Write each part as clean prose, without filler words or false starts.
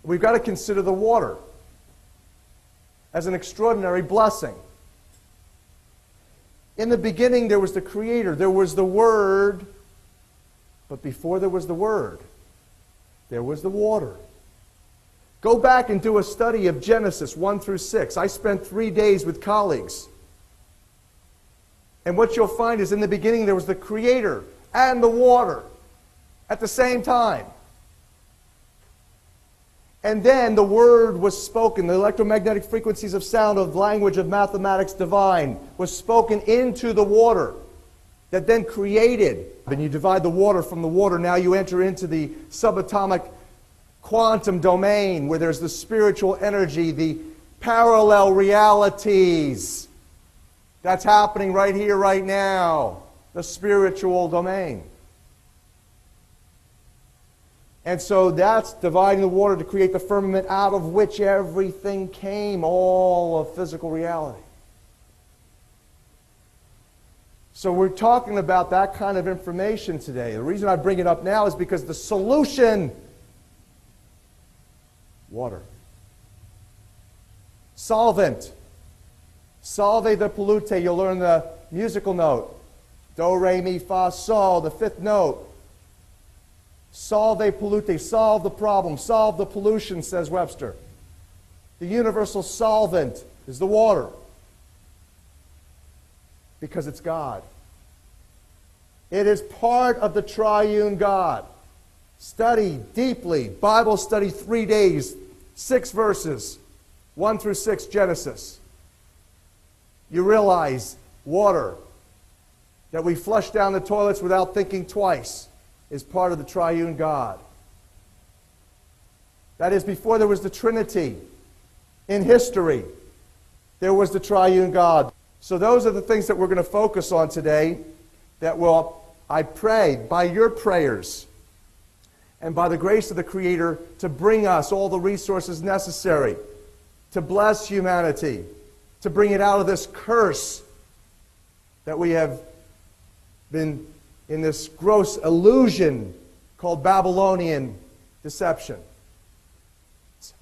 We've got to consider the water as an extraordinary blessing. In the beginning, there was the Creator. There was the Word. But before there was the Word, there was the water. Go back and do a study of Genesis 1 through 6. I spent 3 days with colleagues. And what you'll find is in the beginning there was the Creator and the water at the same time. And then the Word was spoken. The electromagnetic frequencies of sound, of language, of mathematics divine, was spoken into the water that then created. And you divide the water from the water. Now you enter into the subatomic quantum domain where there's the spiritual energy, the parallel realities. That's happening right here, right now. The spiritual domain. And so that's dividing the water to create the firmament out of which everything came, all of physical reality. So we're talking about that kind of information today. The reason I bring it up now is because the solution, water. Solvent. Salve the pollute. You'll learn the musical note. Do, re, mi, fa, sol, the fifth note. Solve pollute, solve the problem, solve the pollution, says Webster. The universal solvent is the water. Because it's God. It is part of the triune God. Study deeply. Bible study 3 days, 6 verses, 1 through 6 Genesis. You realize water that we flush down the toilets without thinking twice is part of the triune God. That is, before there was the Trinity in history, there was the triune God. So those are the things that we're going to focus on today that will, I pray, by your prayers and by the grace of the Creator, to bring us all the resources necessary to bless humanity, to bring it out of this curse that we have been in this gross illusion called Babylonian deception. It's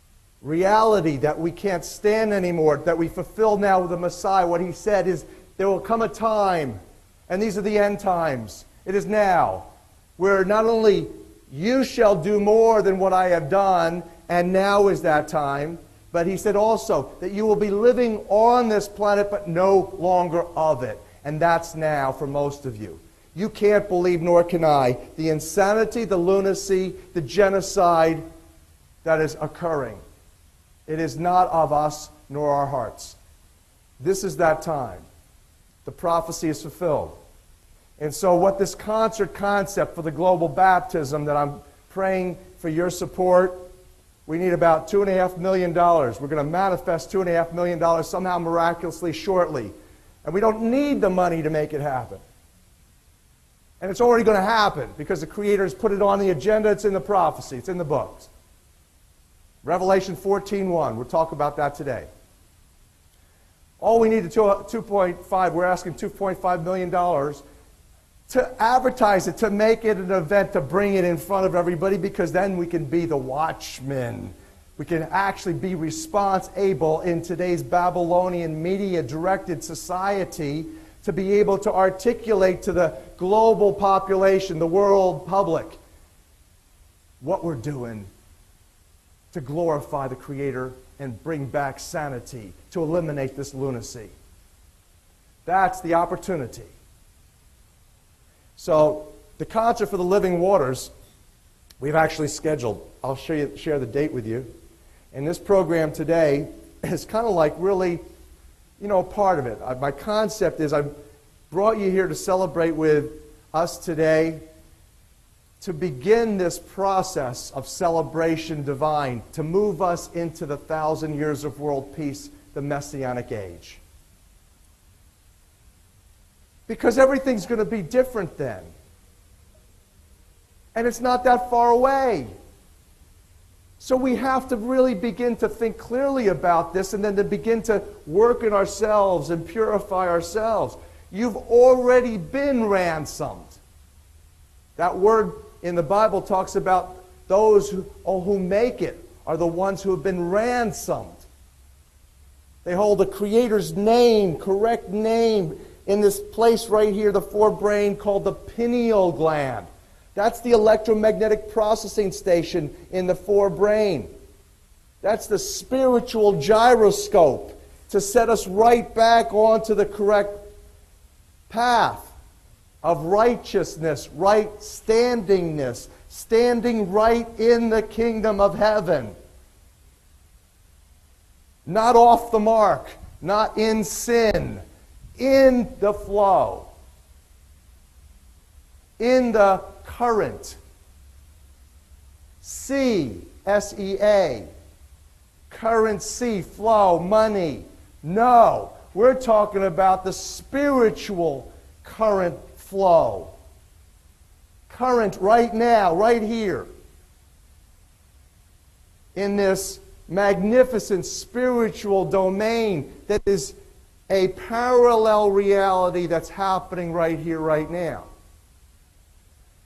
reality that we can't stand anymore, that we fulfill now with the Messiah. What he said is, there will come a time, and these are the end times, it is now, where not only you shall do more than what I have done, and now is that time, but he said also that you will be living on this planet, but no longer of it. And that's now for most of you. You can't believe, nor can I, the insanity, the lunacy, the genocide that is occurring. It is not of us nor our hearts. This is that time. The prophecy is fulfilled. And so what this concert concept for the global baptism that I'm praying for your support, we need about $2.5 million. We're going to manifest $2.5 million somehow miraculously shortly. And we don't need the money to make it happen. And it's already going to happen because the Creator has put it on the agenda. It's in the prophecy. It's in the books. Revelation 14:1. We'll talk about that today. All we need is 2.5. We're asking $2.5 million to advertise it, to make it an event, to bring it in front of everybody, because then we can be the watchmen. We can actually be response-able in today's Babylonian media-directed society to be able to articulate to the global population, the world public, what we're doing to glorify the Creator and bring back sanity, to eliminate this lunacy. That's the opportunity. So, the concert for the Living Waters, we've actually scheduled. I'll share the date with you. And this program today is kind of like really, part of it. My concept is I've brought you here to celebrate with us today, to begin this process of celebration divine, to move us into the 1,000 years of world peace, the Messianic age. Because everything's going to be different then. And it's not that far away. So we have to really begin to think clearly about this, and then to begin to work in ourselves and purify ourselves. You've already been ransomed. That word in the Bible talks about those who make it. are the ones who have been ransomed. They hold the Creator's name, correct name, in this place right here, the forebrain, called the pineal gland. That's the electromagnetic processing station in the forebrain. That's the spiritual gyroscope to set us right back onto the correct path of righteousness, right standingness, standing right in the kingdom of heaven. Not off the mark, not in sin, in the flow, in the current. Sea, S-E-A, currency, flow, money. No, we're talking about the spiritual current flow. Current right now, right here, in this magnificent spiritual domain that is a parallel reality that's happening right here, right now.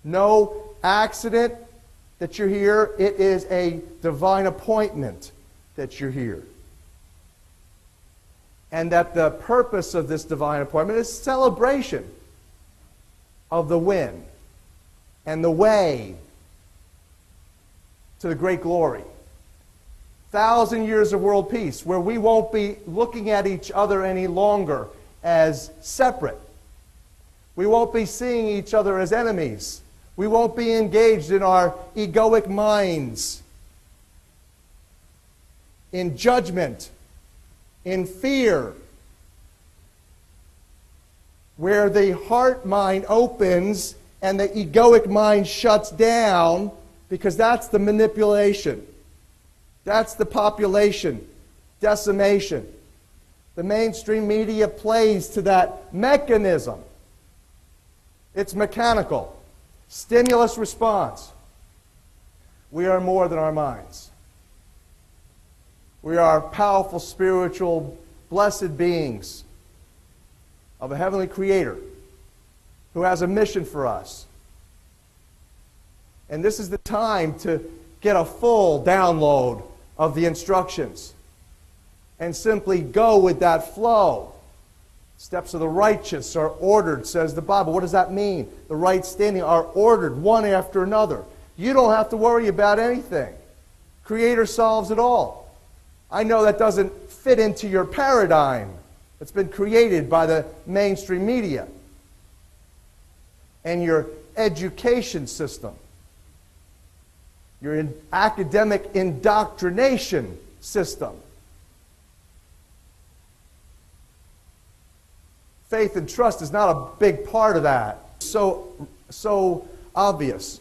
No accident that you're here. It is a divine appointment that you're here. And that the purpose of this divine appointment is celebration of the win and the way to the great glory. 1,000 years of world peace, where we won't be looking at each other any longer as separate. We won't be seeing each other as enemies. We won't be engaged in our egoic minds, in judgment, in fear, where the heart mind opens and the egoic mind shuts down, because that's the manipulation. That's the population decimation. The mainstream media plays to that mechanism. It's mechanical. Stimulus response. We are more than our minds. We are powerful, spiritual, blessed beings of a heavenly Creator who has a mission for us. And this is the time to get a full download of the instructions and simply go with that flow. Steps of the righteous are ordered, says the Bible. What does that mean? The right standing are ordered one after another. You don't have to worry about anything. Creator solves it all. I know that doesn't fit into your paradigm. It's been created by the mainstream media and your education system, your academic indoctrination system. Faith and trust is not a big part of that. So obvious.